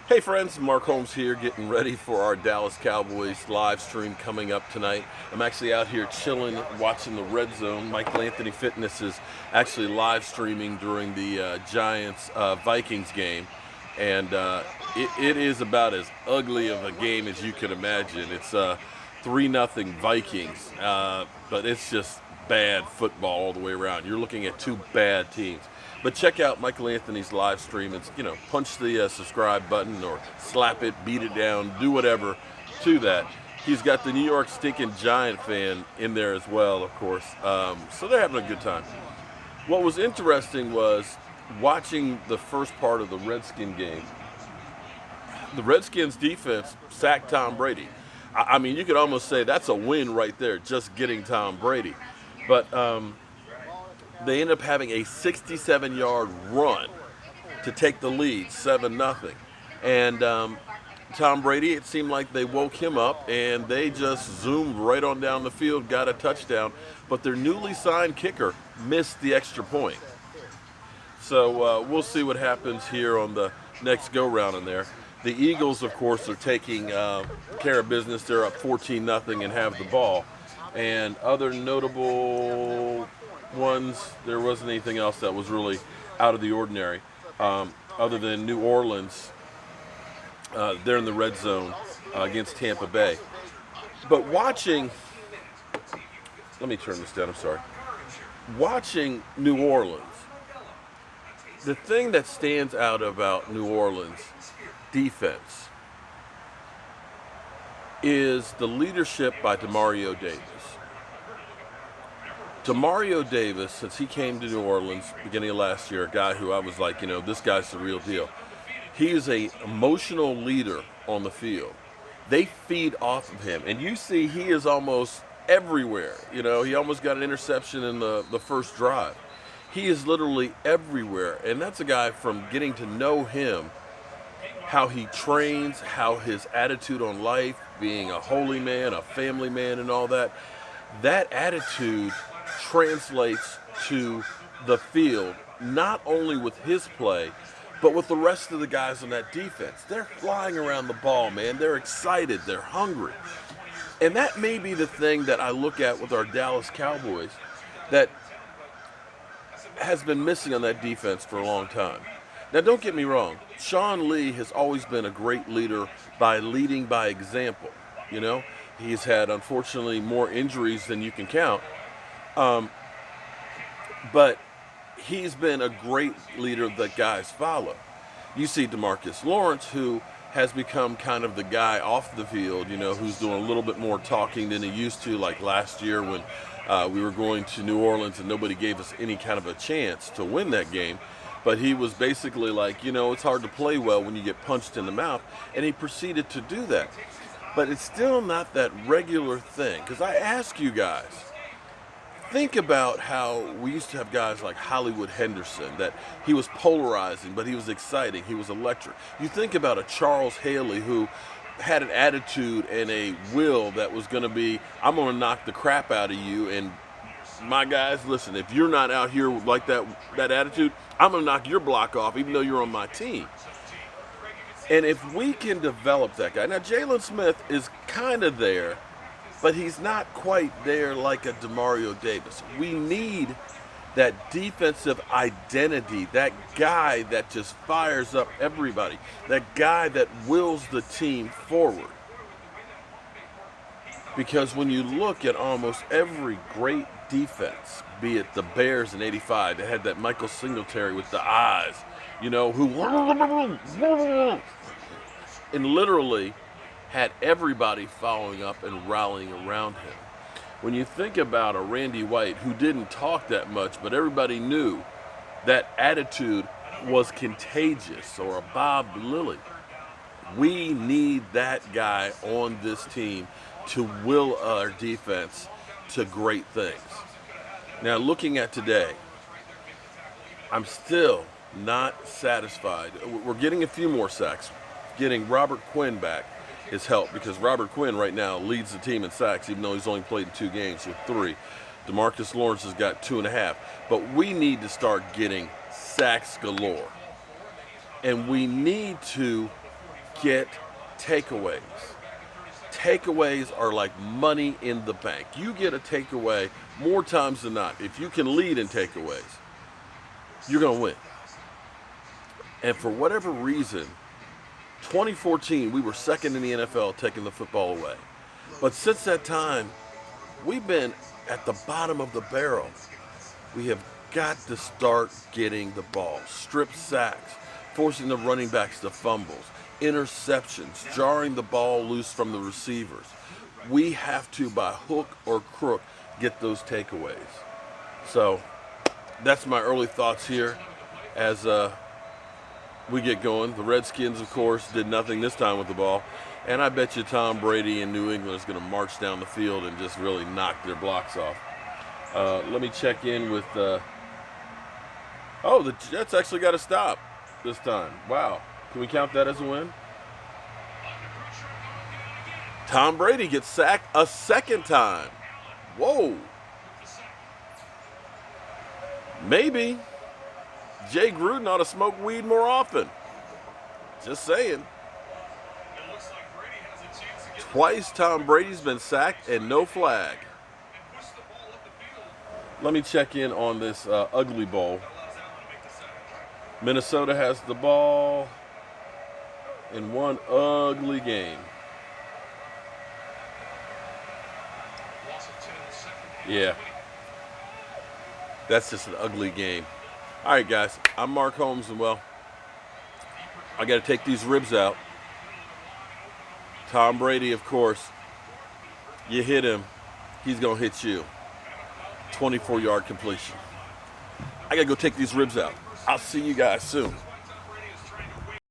Hey friends, Mark Holmes here, getting ready for our Dallas Cowboys live stream coming up tonight. I'm actually out here chilling, watching the Red Zone. Michael Anthony Fitness is actually live streaming during the Giants Vikings game, and it is about as ugly of a game as you can imagine. It's 3-0 Vikings, but it's just bad football all the way around. You're looking at two bad teams. But check out Michael Anthony's live stream and punch the subscribe button or slap it, beat it down, do whatever to that. He's got the New York stinking Giant fan in there as well, of course. So they're having a good time. What was interesting was watching the first part of the Redskin game. The Redskins defense sacked Tom Brady. I mean, you could almost say that's a win right there, just getting Tom Brady. But they end up having a 67-yard run to take the lead, 7-0. And Tom Brady, it seemed like they woke him up and they just zoomed right on down the field, got a touchdown. But their newly signed kicker missed the extra point. So we'll see what happens here on the next go-round in there. The Eagles, of course, are taking care of business. They're up 14-0 and have the ball. And other notable ones, there wasn't anything else that was really out of the ordinary, other than New Orleans. They're in the red zone against Tampa Bay. But watching, let me turn this down, I'm sorry. Watching New Orleans, the thing that stands out about New Orleans defense is the leadership by Demario Davis. Demario Davis, since he came to New Orleans beginning of last year, a guy who I was like, this guy's the real deal. He is an emotional leader on the field. They feed off of him. And you see he is almost everywhere. He almost got an interception in the first drive. He is literally everywhere. And that's a guy from getting to know him, how he trains, how his attitude on life, being a holy man, a family man and all that. That attitude translates to the field, not only with his play, but with the rest of the guys on that defense. They're flying around the ball, man. They're excited. They're hungry. And that may be the thing that I look at with our Dallas Cowboys that has been missing on that defense for a long time. Now, don't get me wrong. Sean Lee has always been a great leader by leading by example. He's had, unfortunately, more injuries than you can count. But he's been a great leader that guys follow. You see DeMarcus Lawrence, who has become kind of the guy off the field, who's doing a little bit more talking than he used to, like last year when we were going to New Orleans and nobody gave us any kind of a chance to win that game. But he was basically like, it's hard to play well when you get punched in the mouth. And he proceeded to do that. But it's still not that regular thing. Because I ask you guys, think about how we used to have guys like Hollywood Henderson, that he was polarizing, but he was exciting. He was electric. You think about a Charles Haley who had an attitude and a will that was going to be, I'm going to knock the crap out of you. And my guys, listen, if you're not out here like that attitude, I'm going to knock your block off even though you're on my team. And if we can develop that guy. Now, Jalen Smith is kind of there, but he's not quite there like a Demario Davis. We need that defensive identity, that guy that just fires up everybody, that guy that wills the team forward. Because when you look at almost every great defense, be it the Bears in '85, they had that Michael Singletary with the eyes, who and literally had everybody following up and rallying around him. When you think about a Randy White who didn't talk that much, but everybody knew that attitude was contagious, or a Bob Lilly, we need that guy on this team to will our defense to great things. Now, looking at today, I'm still not satisfied. We're getting a few more sacks. Getting Robert Quinn back has helped, because Robert Quinn right now leads the team in sacks, even though he's only played in 2 games with 3. DeMarcus Lawrence has got 2.5. But we need to start getting sacks galore. And we need to get takeaways. Takeaways are like money in the bank. You get a takeaway more times than not. If you can lead in takeaways, you're going to win. And for whatever reason, 2014, we were second in the NFL taking the football away. But since that time, we've been at the bottom of the barrel. We have got to start getting the ball. Strip sacks, forcing the running backs to fumbles, interceptions, jarring the ball loose from the receivers. We have to, by hook or crook, get those takeaways. So that's my early thoughts here as we get going. The Redskins, of course, did nothing this time with the ball. And I bet you Tom Brady in New England is going to march down the field and just really knock their blocks off. Let me check in with... the Jets actually got a stop this time. Wow. Can we count that as a win? Tom Brady gets sacked a second time. Whoa. Maybe Jay Gruden ought to smoke weed more often. Just saying. Twice Tom Brady's been sacked and no flag. Let me check in on this ugly bowl. Minnesota has the ball in one ugly game. Yeah. That's just an ugly game. All right, guys. I'm Mark Holmes, and, well, I got to take these ribs out. Tom Brady, of course. You hit him, he's going to hit you. 24-yard completion. I got to go take these ribs out. I'll see you guys soon.